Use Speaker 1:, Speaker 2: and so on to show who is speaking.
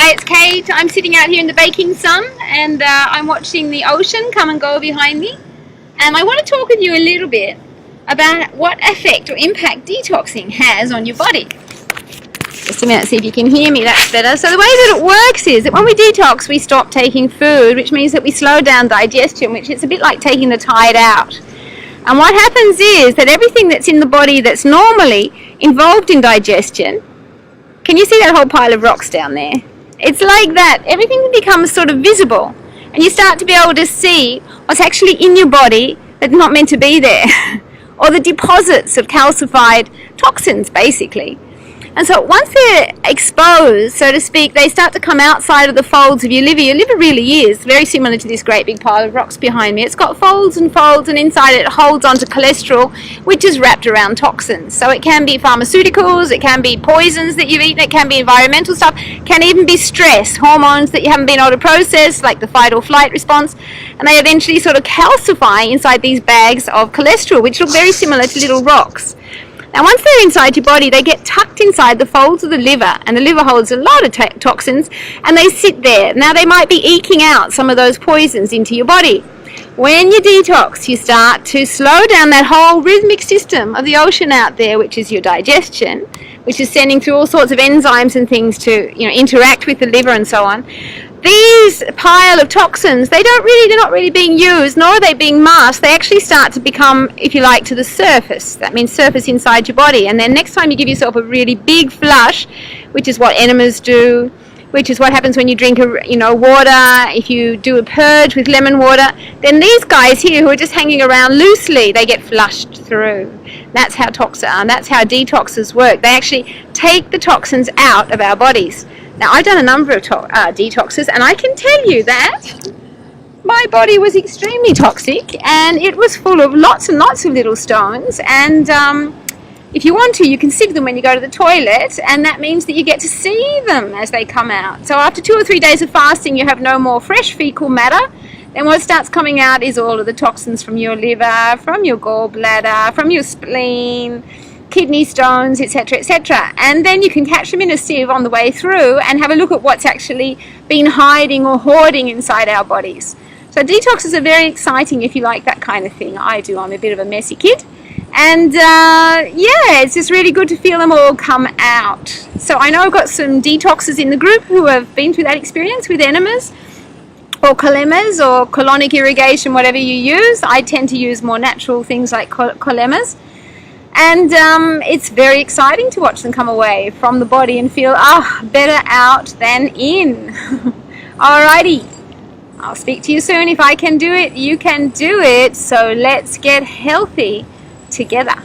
Speaker 1: Hi, it's Kate. I'm sitting out here in the baking sun and I'm watching the ocean come and go behind me. And I want to talk with you a little bit about what effect or impact detoxing has on your body. Just a minute, see if you can hear me, that's better. So the way that it works is that when we detox, we stop taking food, which means that we slow down digestion, which is a bit like taking the tide out. And what happens is that everything that's in the body that's normally involved in digestion, can you see that whole pile of rocks down there? It's like that. Everything becomes sort of visible, and you start to be able to see what's actually in your body that's not meant to be there, or the deposits of calcified toxins, basically. And so once they're exposed, so to speak, they start to come outside of the folds of your liver. Your liver really is very similar to this great big pile of rocks behind me. It's got folds and folds, and inside it holds onto cholesterol, which is wrapped around toxins. So it can be pharmaceuticals, it can be poisons that you've eaten, it can be environmental stuff, it can even be stress, hormones that you haven't been able to process, like the fight or flight response, and they eventually sort of calcify inside these bags of cholesterol, which look very similar to little rocks. Now, once they're inside your body, they get tucked inside the folds of the liver, and the liver holds a lot of toxins, and they sit there. Now, they might be eking out some of those poisons into your body. When you detox, you start to slow down that whole rhythmic system of the ocean out there, which is your digestion, which is sending through all sorts of enzymes and things to, interact with the liver and so on. These pile of toxins, they're not really being used, nor are they being masked. They actually start to become, if you like, to the surface. That means surface inside your body. And then next time you give yourself a really big flush, which is what enemas do, which is what happens when you drink water, if you do a purge with lemon water, then these guys here who are just hanging around loosely, they get flushed through. That's how that's how detoxes work. They actually take the toxins out of our bodies. Now, I've done a number of detoxes, and I can tell you that my body was extremely toxic, and it was full of lots and lots of little stones, and if you want to, you can sieve them when you go to the toilet, and that means that you get to see them as they come out. So after 2 or 3 days of fasting, you have no more fresh fecal matter. Then what starts coming out is all of the toxins from your liver, from your gallbladder, from your spleen, kidney stones, etc., etc. And then you can catch them in a sieve on the way through and have a look at what's actually been hiding or hoarding inside our bodies. So detoxes are very exciting if you like that kind of thing. I do. I'm a bit of a messy kid. And it's just really good to feel them all come out. So I know I've got some detoxers in the group who have been through that experience with enemas or colemas or colonic irrigation, whatever you use. I tend to use more natural things like colemas. And it's very exciting to watch them come away from the body and feel, better out than in. Alrighty, I'll speak to you soon. If I can do it, you can do it. So let's get healthy together.